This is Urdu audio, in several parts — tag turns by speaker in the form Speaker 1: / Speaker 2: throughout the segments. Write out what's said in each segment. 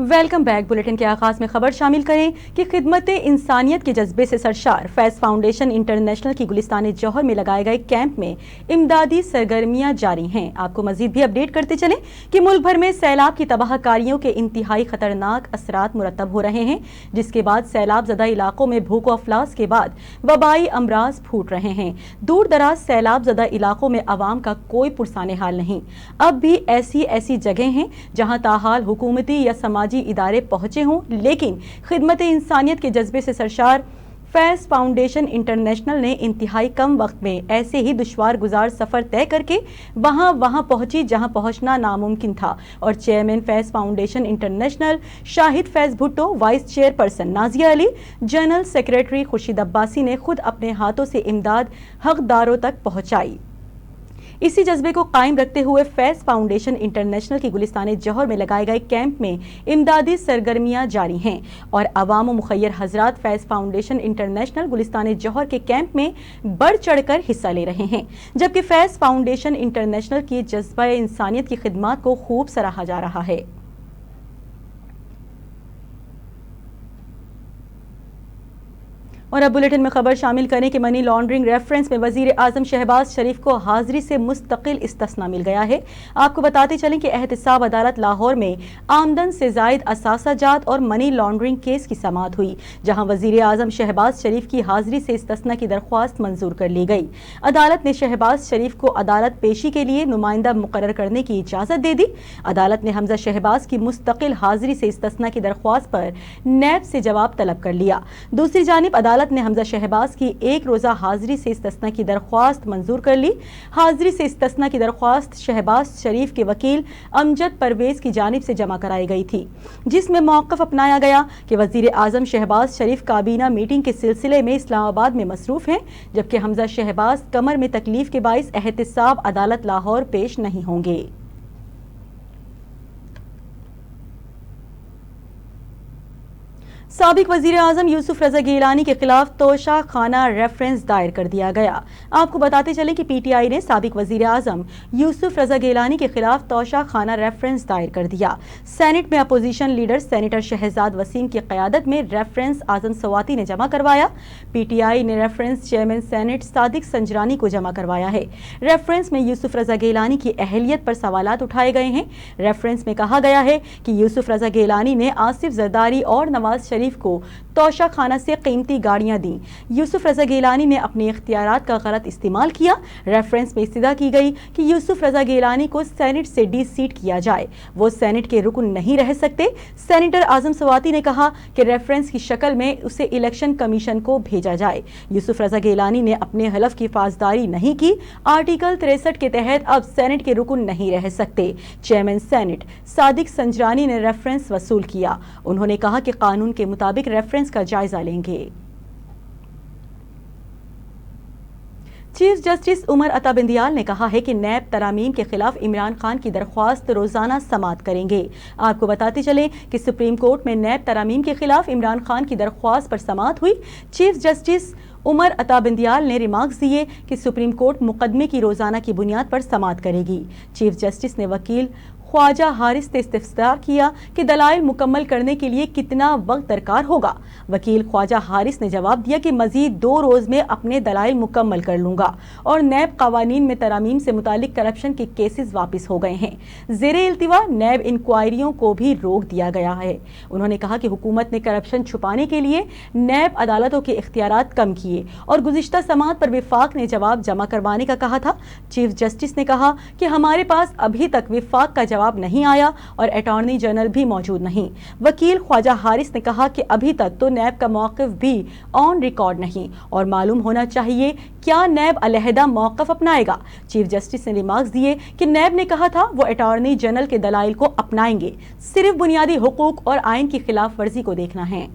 Speaker 1: Welcome back. بلیٹن کے آغاز میں خبر شامل کریں کہ خدمت انسانیت کے جذبے سے سرشار فیض فاؤنڈیشن انٹرنیشنل کی گلستان جوہر میں لگائے گئے کیمپ میں امدادی سرگرمیاں جاری ہیں۔ آپ کو مزید بھی اپڈیٹ کرتے چلیں کہ ملک بھر میں سیلاب کی تباہ کاریوں کے انتہائی خطرناک اثرات مرتب ہو رہے ہیں، جس کے بعد سیلاب زدہ علاقوں میں بھوک و افلاس کے بعد وبائی امراض پھوٹ رہے ہیں۔ دور دراز سیلاب زدہ علاقوں میں عوام کا کوئی پرسان حال نہیں۔ اب بھی ایسی جگہیں ہیں جہاں تاحال حکومتی یا سماجی ادارے پہنچے ہوں، لیکن خدمت انسانیت کے جذبے سے سرشار فیض فاؤنڈیشن انٹرنیشنل نے انتہائی کم وقت میں ایسے ہی دشوار گزار سفر طے کر کے وہاں پہنچی جہاں پہنچنا ناممکن تھا، اور chairman Faiz foundation international Shahid Faiz Bhutto, vice chair person Nazia Ali, general secretary Khurshid Abbasi نے خود اپنے ہاتھوں سے امداد حقداروں تک پہنچائی۔ اسی جذبے کو قائم رکھتے ہوئے فیض فاؤنڈیشن انٹرنیشنل کی گلستان جوہر میں لگائے گئے کیمپ میں امدادی سرگرمیاں جاری ہیں، اور عوام و مخیر حضرات فیض فاؤنڈیشن انٹرنیشنل گلستان جوہر کے کیمپ میں بڑھ چڑھ کر حصہ لے رہے ہیں، جبکہ فیض فاؤنڈیشن انٹرنیشنل کی جذبہ انسانیت کی خدمات کو خوب سراہا جا رہا ہے۔ اور اب بلیٹن میں خبر شامل کریں کہ منی لانڈرنگ ریفرنس میں وزیر اعظم شہباز شریف کو حاضری سے مستقل استثناء مل گیا ہے۔ آپ کو بتاتے چلیں کہ احتساب عدالت لاہور میں آمدن سے زائد اثاثہ جات اور منی لانڈرنگ کیس کی سماعت ہوئی، جہاں وزیر اعظم شہباز شریف کی حاضری سے استثناء کی درخواست منظور کر لی گئی۔ عدالت نے شہباز شریف کو عدالت پیشی کے لیے نمائندہ مقرر کرنے کی اجازت دے دی۔ عدالت نے حمزہ شہباز کی مستقل حاضری سے استثناء کی درخواست پر نیب سے جواب طلب کر لیا۔ دوسری جانب عدالت نے حمزہ شہباز کی ایک روزہ حاضری سے استثناء کی درخواست منظور کر لی۔ حاضری سے استثناء کی درخواست شہباز شریف کے وکیل امجد پرویز کی جانب سے جمع کرائی گئی تھی، جس میں موقف اپنایا گیا کہ وزیر اعظم شہباز شریف کابینہ میٹنگ کے سلسلے میں اسلام آباد میں مصروف ہیں، جبکہ حمزہ شہباز کمر میں تکلیف کے باعث احتساب عدالت لاہور پیش نہیں ہوں گے۔ سابق وزیر اعظم یوسف رضا گیلانی کے خلاف توشہ خانہ ریفرنس دائر کر دیا گیا۔ آپ کو بتاتے چلیں کہ پی ٹی آئی نے سابق وزیر اعظم یوسف رضا گیلانی کے خلاف توشہ خانہ ریفرنس دائر کر دیا۔ سینٹ میں opposition leader senator Shahzad Waseem کی قیادت میں ریفرنس اعظم سواتی نے جمع کروایا۔ پی ٹی آئی نے reference chairman senate Sadiq Sanjrani کو جمع کروایا ہے۔ ریفرنس میں یوسف رضا گیلانی کی اہلیت پر سوالات اٹھائے گئے ہیں۔ ریفرنس میں کہا گیا ہے کہ یوسف رضا گیلانی نے آصف زرداری اور نواز شریف کو توشہ خانہ سے قیمتی گاڑیاں دیں۔ یوسف رضا گیلانی نے اپنے اختیارات کا غلط استعمال کیا۔ ریفرنس میں استدعا کی گئی کہ یوسف رضا گیلانی کو سینٹ سے ڈی سیٹ کیا جائے، وہ سینٹ کے رکن نہیں رہ سکتے۔ سینیٹر اعظم سواتی نے کہا کہ ریفرنس کی شکل میں اسے الیکشن کمیشن کو بھیجا جائے۔ یوسف رضا گیلانی نے اپنے حلف کی پاسداری نہیں کی۔ آرٹیکل 63 کے تحت اب سینٹ کے رکن نہیں رہ سکتے۔ چیئرمین سینٹ صادق سنجرانی نے ریفرنس وصول کیا۔ انہوں نے کہا کہ قانون کے مطابق ریفرنس کا جائزہ لیں گے۔ چیف جسٹس عمر عطا بندیال نے کہا ہے کہ نیب ترامیم کے خلاف عمران خان کی درخواست روزانہ سماعت کریں گے۔ آپ کو بتاتے چلیں کہ سپریم کورٹ میں نیب ترامیم کے خلاف عمران خان کی درخواست پر سماعت ہوئی۔ چیف جسٹس عمر عطا بندیال نے ریمارکس دیے کہ سپریم کورٹ مقدمے کی روزانہ کی بنیاد پر سماعت کرے گی۔ چیف جسٹس نے وکیل خواجہ حارث سے استفسار کیا کہ دلائل مکمل کرنے کے لیے کتنا وقت درکار ہوگا۔ وکیل خواجہ حارث نے جواب دیا کہ مزید 2 روز میں اپنے دلائل مکمل کر لوں گا، اور نیب قوانین میں ترامیم سے متعلق کرپشن کے کیسز واپس ہو گئے ہیں۔ زیر التوا نیب انکوائریوں کو بھی روک دیا گیا ہے۔ انہوں نے کہا کہ حکومت نے کرپشن چھپانے کے لیے نیب عدالتوں کے اختیارات کم کیے، اور گزشتہ سماعت پر وفاق نے جواب جمع کروانے کا کہا تھا۔ چیف جسٹس نے کہا کہ ہمارے پاس ابھی تک وفاق کا جواب نہیں آیا اور اٹارنی جنرل بھی موجود نہیں۔ وکیل خواجہ حارث نے کہا کہ ابھی تک تو نیب کا موقف بھی آن ریکارڈ نہیں، اور معلوم ہونا چاہیے کیا نیب علیحدہ موقف اپنائے گا۔ چیف جسٹس نے ریمارکس دیے کہ نیب نے کہا تھا وہ اٹارنی جنرل کے دلائل کو اپنائیں گے، صرف بنیادی حقوق اور آئین کی خلاف ورزی کو دیکھنا ہے۔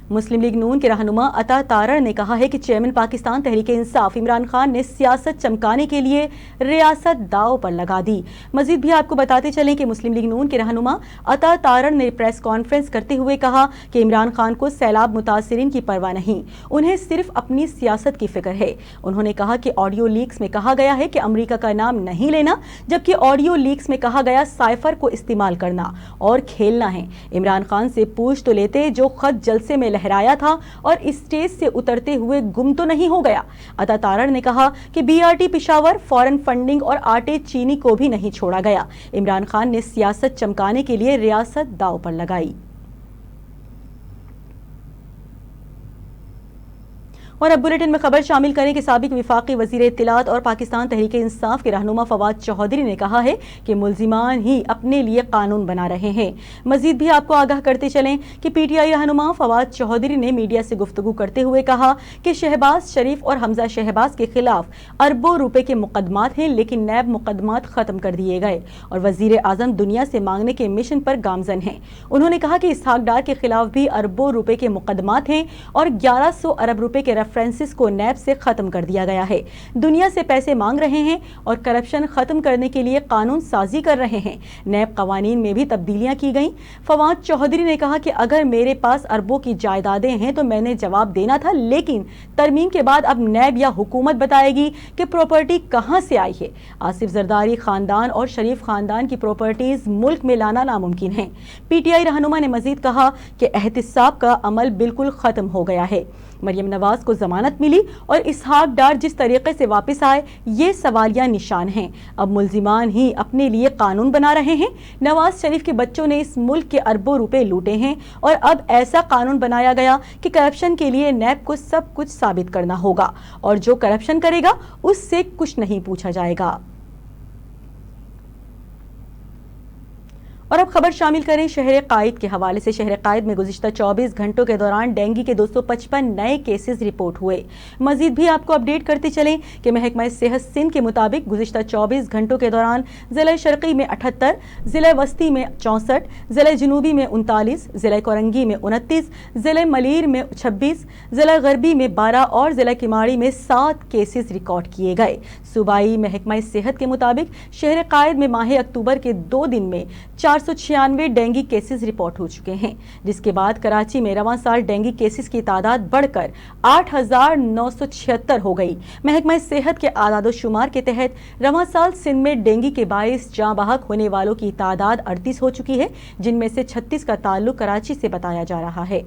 Speaker 1: مسلم لیگ نون کے رہنما عطا تارڑ نے کہا ہے کہ چیئرمین پاکستان تحریک انصاف عمران خان نے سیاست چمکانے کے لیے ریاست داؤ پر لگا دی۔ مزید بھی آپ کو بتاتے چلیں کہ مسلم لیگ نون کے رہنما عطا تارڑ نے پریس کانفرنس کرتے ہوئے کہا کہ عمران خان کو سیلاب متاثرین کی پرواہ نہیں، انہیں صرف اپنی سیاست کی فکر ہے۔ انہوں نے کہا کہ آڈیو لیکس میں کہا گیا ہے کہ امریکہ کا نام نہیں لینا، جبکہ آڈیو لیکس میں کہا گیا سائفر کو استعمال کرنا اور کھیلنا ہے۔ عمران خان سے پوچھ تو لیتے جو خط جلسے میں لہرایا تھا اور اسٹیج سے اترتے ہوئے گم تو نہیں ہو گیا۔ عطا تارڑ نے کہا کہ B R T Peshawar, foreign funding اور آٹے چینی کو بھی نہیں چھوڑا گیا۔ عمران خان نے سیاست چمکانے کے لیے ریاست داؤ پر لگائی۔ اور اب بلیٹن میں خبر شامل کریں کہ سابق وفاقی وزیر اطلاعات اور پاکستان تحریک انصاف کے رہنما فواد چوہدری نے کہا ہے کہ ملزمان ہی اپنے لیے قانون بنا رہے ہیں۔ مزید بھی آپ کو آگاہ کرتے چلیں کہ پی ٹی آئی رہنما فواد چوہدری نے میڈیا سے گفتگو کرتے ہوئے کہا کہ شہباز شریف اور حمزہ شہباز کے خلاف اربوں روپے کے مقدمات ہیں، لیکن نیب مقدمات ختم کر دیے گئے اور وزیر اعظم دنیا سے مانگنے کے مشن پر گامزن ہیں۔ انہوں نے کہا کہ اسحاق ڈار کے خلاف بھی اربوں روپے کے مقدمات ہیں اور 1100 ارب روپے کے ریفرنسز کو نیب سے ختم کر دیا گیا ہے۔ دنیا سے پیسے مانگ رہے ہیں اور کرپشن ختم کرنے کے لیے قانون سازی کر رہے ہیں۔ نیب قوانین میں بھی تبدیلیاں کی گئیں۔ فواد چوہدری نے کہا کہ اگر میرے پاس اربوں کی جائیدادیں ہیں تو میں نے جواب دینا تھا، لیکن ترمیم کے بعد اب نیب یا حکومت بتائے گی کہ پراپرٹی کہاں سے آئی ہے۔ آصف زرداری خاندان اور شریف خاندان کی پراپرٹیز ملک میں لانا ناممکن ہے۔ پی ٹی آئی رہنما نے مزید کہا کہ احتساب کا عمل بالکل ختم ہو گیا ہے۔ مریم نواز کو ضمانت ملی اور اسحاق ڈار جس طریقے سے واپس آئے، یہ سوالیہ نشان ہیں۔ اب ملزمان ہی اپنے لیے قانون بنا رہے ہیں۔ نواز شریف کے بچوں نے اس ملک کے اربوں روپے لوٹے ہیں اور اب ایسا قانون بنایا گیا کہ کرپشن کے لیے نیب کو سب کچھ ثابت کرنا ہوگا اور جو کرپشن کرے گا اس سے کچھ نہیں پوچھا جائے گا۔ اور اب خبر شامل کریں شہر قائد کے حوالے سے۔ شہر قائد میں گزشتہ 24 گھنٹوں کے دوران ڈینگی کے 255 نئے کیسز رپورٹ ہوئے۔ مزید بھی آپ کو اپڈیٹ کرتے چلیں کہ محکمہ صحت سندھ کے مطابق گزشتہ 24 گھنٹوں کے دوران ضلع شرقی میں 78، ضلع وسطی میں 64، ضلع جنوبی میں 39، ضلع کورنگی میں 29، ضلع ملیر میں 26، ضلع غربی میں 12 اور ضلع کماڑی میں 7 کیسز ریکارڈ کیے گئے۔ صوبائی محکمہ صحت کے مطابق شہر قائد میں ماہ اکتوبر کے 2 دن میں 496 ڈینگی کیسز رپورٹ ہو چکے ہیں، جس کے بعد کراچی میں رواں سال ڈینگی کیسز کی تعداد بڑھ کر 8976 ہو گئی۔ محکمہ صحت کے اعداد و شمار کے تحت رواں سال سندھ میں ڈینگی کے باعث جاں بحق ہونے والوں کی تعداد 38 ہو چکی ہے، جن میں سے 36 کا تعلق کراچی سے بتایا جا رہا ہے۔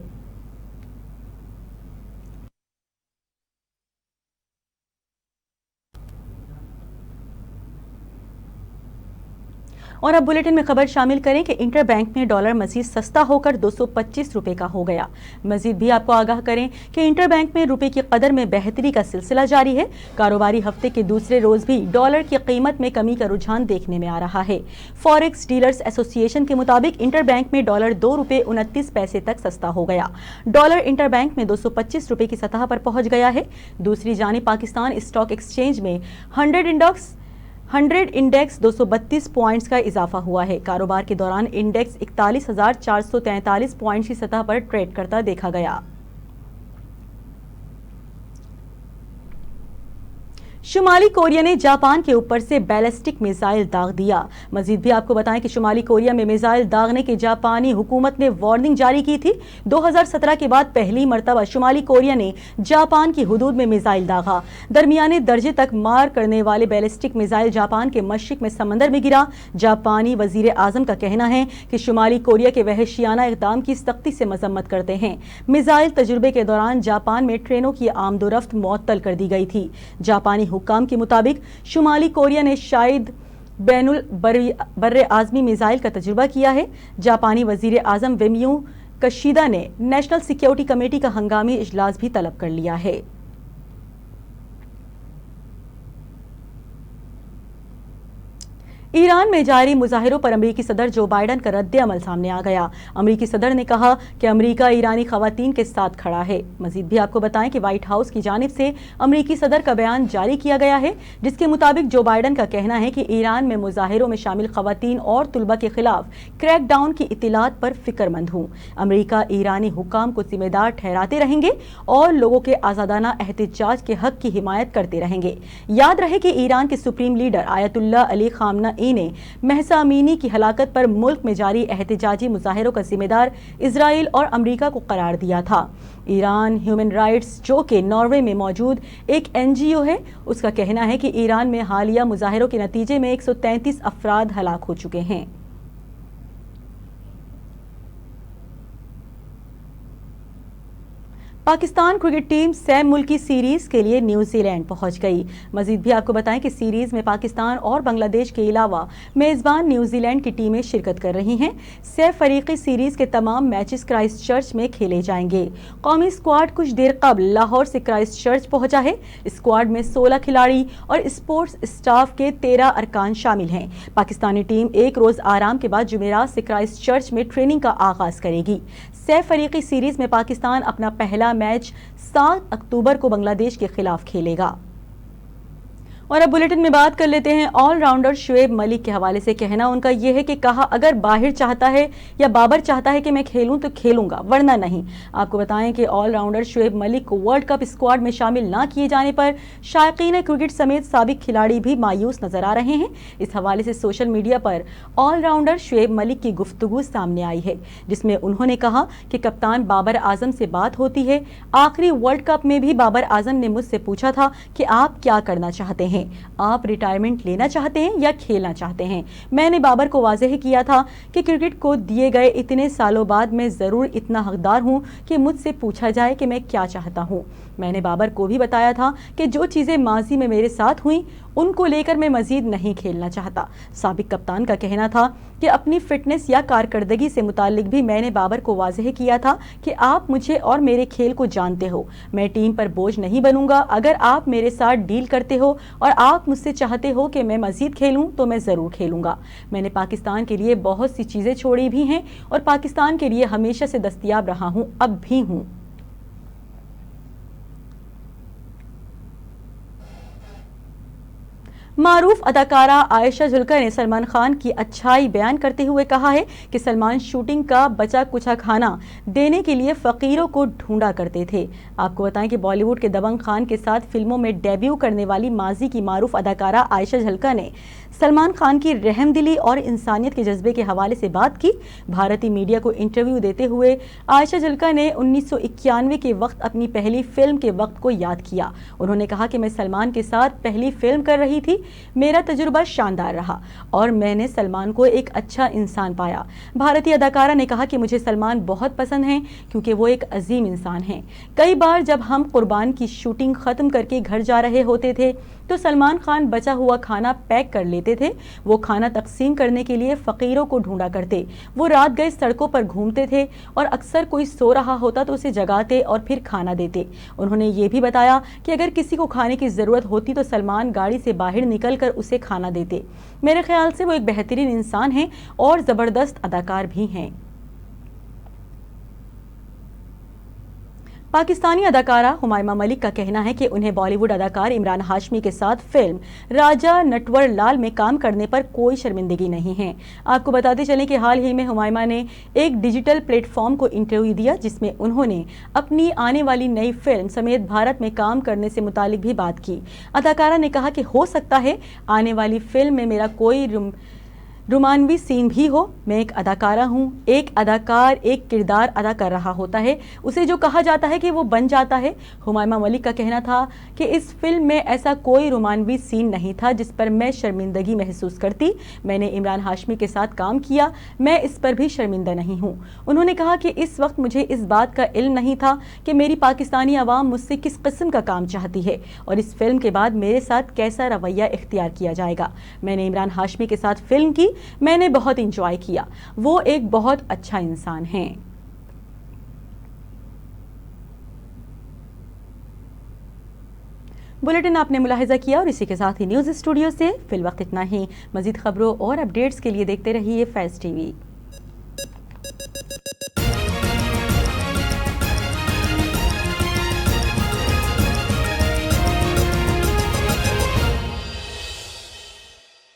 Speaker 1: اور اب بلیٹن میں خبر شامل کریں کہ انٹر بینک میں ڈالر مزید سستا ہو کر 225 روپے کا ہو گیا۔ مزید بھی آپ کو آگاہ کریں کہ انٹر بینک میں روپے کی قدر میں بہتری کا سلسلہ جاری ہے۔ کاروباری ہفتے کے دوسرے روز بھی ڈالر کی قیمت میں کمی کا رجحان دیکھنے میں آ رہا ہے۔ فوریکس ڈیلرز ایسوسی ایشن کے مطابق انٹر بینک میں ڈالر 2 روپے 29 پیسے تک سستا ہو گیا۔ ڈالر انٹر بینک میں 225 روپے کی سطح پر پہنچ گیا ہے۔ دوسری جانب پاکستان اسٹاک ایکسچینج میں 100 انڈیکس 232 پوائنٹس کا اضافہ ہوا ہے۔ کاروبار کے دوران انڈیکس 41,443 پوائنٹس کی سطح پر ٹریڈ کرتا دیکھا گیا۔ شمالی کوریا نے جاپان کے اوپر سے بیلسٹک میزائل داغ دیا۔ مزید بھی آپ کو بتائیں کہ شمالی کوریا میں میزائل داغنے کی جاپانی حکومت نے وارننگ جاری کی تھی۔ 2017 کے بعد پہلی مرتبہ شمالی کوریا نے جاپان کی حدود میں میزائل داغا۔ درمیانے درجے تک مار کرنے والے بیلسٹک میزائل جاپان کے مشرق میں سمندر میں گرا۔ جاپانی وزیر اعظم کا کہنا ہے کہ شمالی کوریا کے وحشیانہ اقدام کی سختی سے مذمت کرتے ہیں۔ میزائل تجربے کے دوران جاپان میں ٹرینوں کی آمد و رفت معطل کر دی گئی تھی۔ جاپانی حکام کے مطابق شمالی کوریا نے شاید بین البر اعظمی میزائل کا تجربہ کیا ہے۔ جاپانی وزیر اعظم ویمیو کشیدا نے نیشنل سیکیورٹی کمیٹی کا ہنگامی اجلاس بھی طلب کر لیا ہے۔ ایران میں جاری مظاہروں پر امریکی صدر جو بائیڈن کا رد عمل سامنے آ گیا۔ امریکی صدر نے کہا کہ امریکہ ایرانی خواتین کے ساتھ کھڑا ہے۔ مزید بھی آپ کو بتائیں کہ وائٹ ہاؤس کی جانب سے امریکی صدر کا بیان جاری کیا گیا ہے، جس کے مطابق جو بائیڈن کا کہنا ہے کہ ایران میں مظاہروں میں شامل خواتین اور طلبہ کے خلاف کریک ڈاؤن کی اطلاعات پر فکر مند ہوں۔ امریکہ ایرانی حکام کو ذمہ دار ٹھہراتے رہیں گے اور لوگوں کے آزادانہ احتجاج کے حق کی حمایت کرتے رہیں گے۔ یاد رہے کہ ایران کے سپریم لیڈر آیت اللہ علی خامنہ ای نے مہسا امینی کی ہلاکت پر ملک میں جاری احتجاجی مظاہروں کا ذمہ دار اسرائیل اور امریکہ کو قرار دیا تھا۔ ایران ہیومن رائٹس جو کہ ناروے میں موجود ایک NGO ہے، اس کا کہنا ہے کہ ایران میں حالیہ مظاہروں کے نتیجے میں 133 افراد ہلاک ہو چکے ہیں۔ پاکستان کرکٹ ٹیم سیم ملکی سیریز کے لیے نیوزی لینڈ پہنچ گئی۔ مزید بھی آپ کو بتائیں کہ سیریز میں پاکستان اور بنگلہ دیش کے علاوہ میزبان نیوزی لینڈ کی ٹیمیں شرکت کر رہی ہیں۔ سہ فریقی سیریز کے تمام میچز کرائسٹ چرچ میں کھیلے جائیں گے۔ قومی اسکواڈ کچھ دیر قبل لاہور سے کرائسٹ چرچ پہنچا ہے۔ اسکواڈ میں 16 کھلاڑی اور اسپورٹس اسٹاف کے 13 ارکان شامل ہیں۔ پاکستانی ٹیم ایک روز آرام کے بعد جمعرات سے کرائسٹ چرچ میں ٹریننگ کا آغاز کرے گی۔ سہ فریقی سیریز میں پاکستان اپنا پہلا میچ 7 اکتوبر کو بنگلہ دیش کے خلاف کھیلے گا۔ اور اب بلیٹن میں بات کر لیتے ہیں آل راؤنڈر شعیب ملک کے حوالے سے۔ کہنا ان کا یہ ہے کہ کہا اگر باہر چاہتا ہے یا بابر چاہتا ہے کہ میں کھیلوں تو کھیلوں گا، ورنہ نہیں۔ آپ کو بتائیں کہ آل راؤنڈر شعیب ملک کو ورلڈ کپ اسکواڈ میں شامل نہ کیے جانے پر شائقین کرکٹ سمیت سابق کھلاڑی بھی مایوس نظر آ رہے ہیں۔ اس حوالے سے سوشل میڈیا پر آل راؤنڈر شعیب ملک کی گفتگو سامنے آئی ہے، جس میں انہوں نے کہا کہ کپتان بابر اعظم سے بات ہوتی ہے۔ آخری ورلڈ کپ میں بھی بابر اعظم نے مجھ سے پوچھا تھا کہ آپ کیا کرنا چاہتے ہیں، آپ ریٹائرمنٹ لینا چاہتے ہیں یا کھیلنا چاہتے ہیں۔ میں نے بابر کو واضح کیا تھا کہ کرکٹ کو دیے گئے اتنے سالوں بعد میں ضرور اتنا حقدار ہوں کہ مجھ سے پوچھا جائے کہ میں کیا چاہتا ہوں۔ میں نے بابر کو بھی بتایا تھا کہ جو چیزیں ماضی میں میرے ساتھ ہوئیں ان کو لے کر میں مزید نہیں کھیلنا چاہتا۔ سابق کپتان کا کہنا تھا کہ اپنی فٹنس یا کارکردگی سے متعلق بھی میں نے بابر کو واضح کیا تھا کہ آپ مجھے اور میرے کھیل کو جانتے ہو، میں ٹیم پر بوجھ نہیں بنوں گا۔ اگر آپ میرے ساتھ ڈیل کرتے ہو اور آپ مجھ سے چاہتے ہو کہ میں مزید کھیلوں تو میں ضرور کھیلوں گا۔ میں نے پاکستان کے لیے بہت سی چیزیں چھوڑی بھی ہیں اور پاکستان کے لیے ہمیشہ سے دستیاب رہا ہوں، اب بھی ہوں۔ معروف اداکارہ عائشہ جھلکر نے سلمان خان کی اچھائی بیان کرتے ہوئے کہا ہے کہ سلمان شوٹنگ کا بچا کچھا کھانا دینے کے لیے فقیروں کو ڈھونڈا کرتے تھے۔ آپ کو بتائیں کہ بالی ووڈ کے دبنگ خان کے ساتھ فلموں میں ڈیبیو کرنے والی ماضی کی معروف اداکارہ عائشہ جھلکر نے سلمان خان کی رحم دلی اور انسانیت کے جذبے کے حوالے سے بات کی۔ بھارتی میڈیا کو انٹرویو دیتے ہوئے عائشہ جھلکر نے 1991 کے وقت اپنی پہلی فلم کے وقت کو یاد کیا۔ انہوں نے کہا کہ میں سلمان کے ساتھ پہلی فلم کر رہی تھی، میرا تجربہ شاندار رہا اور میں نے سلمان کو ایک اچھا انسان پایا۔ بھارتی اداکارہ نے کہا کہ مجھے سلمان بہت پسند ہیں کیونکہ وہ ایک عظیم انسان ہیں۔ کئی بار جب ہم قربان کی شوٹنگ ختم کر کے گھر جا رہے ہوتے تھے تو سلمان خان بچا ہوا کھانا پیک کر لیتے تھے۔ وہ کھانا تقسیم کرنے کے لیے فقیروں کو ڈھونڈا کرتے۔ وہ رات گئے سڑکوں پر گھومتے تھے اور اکثر کوئی سو رہا ہوتا تو اسے جگاتے اور پھر کھانا دیتے۔ انہوں نے یہ بھی بتایا کہ اگر کسی کو کھانے کی ضرورت ہوتی تو سلمان گاڑی سے باہر نکل کر اسے کھانا دیتے۔ میرے خیال سے وہ ایک بہترین انسان ہیں اور زبردست اداکار بھی ہیں۔ پاکستانی اداکارہ ہمائمہ ملک کا کہنا ہے کہ انہیں بالی ووڈ اداکار عمران ہاشمی کے ساتھ فلم راجہ نٹور لال میں کام کرنے پر کوئی شرمندگی نہیں ہے۔ آپ کو بتاتے چلیں کہ حال ہی میں ہمائمہ نے ایک ڈیجیٹل پلیٹ فارم کو انٹرویو دیا جس میں انہوں نے اپنی آنے والی نئی فلم سمیت بھارت میں کام کرنے سے متعلق بھی بات کی۔ اداکارہ نے کہا کہ ہو سکتا ہے آنے والی فلم میں میرا کوئی رومانوی سین بھی ہو۔ میں ایک اداکارہ ہوں، ایک اداکار ایک کردار ادا کر رہا ہوتا ہے، اسے جو کہا جاتا ہے کہ وہ بن جاتا ہے۔ ہمائمہ ملک کا کہنا تھا کہ اس فلم میں ایسا کوئی رومانوی سین نہیں تھا جس پر میں شرمندگی محسوس کرتی۔ میں نے عمران ہاشمی کے ساتھ کام کیا، میں اس پر بھی شرمندہ نہیں ہوں۔ انہوں نے کہا کہ اس وقت مجھے اس بات کا علم نہیں تھا کہ میری پاکستانی عوام مجھ سے کس قسم کا کام چاہتی ہے اور اس فلم کے بعد میرے ساتھ کیسا رویہ اختیار کیا جائے گا۔ میں نے عمران ہاشمی کے ساتھ فلم کی، میں نے بہت انجوائے کیا، وہ ایک بہت اچھا انسان ہیں۔ بلیٹن آپ نے ملاحظہ کیا اور اسی کے ساتھ ہی نیوز اسٹوڈیو سے فی الوقت اتنا ہی۔ مزید خبروں اور اپڈیٹس کے لیے دیکھتے رہیے فیض ٹی وی۔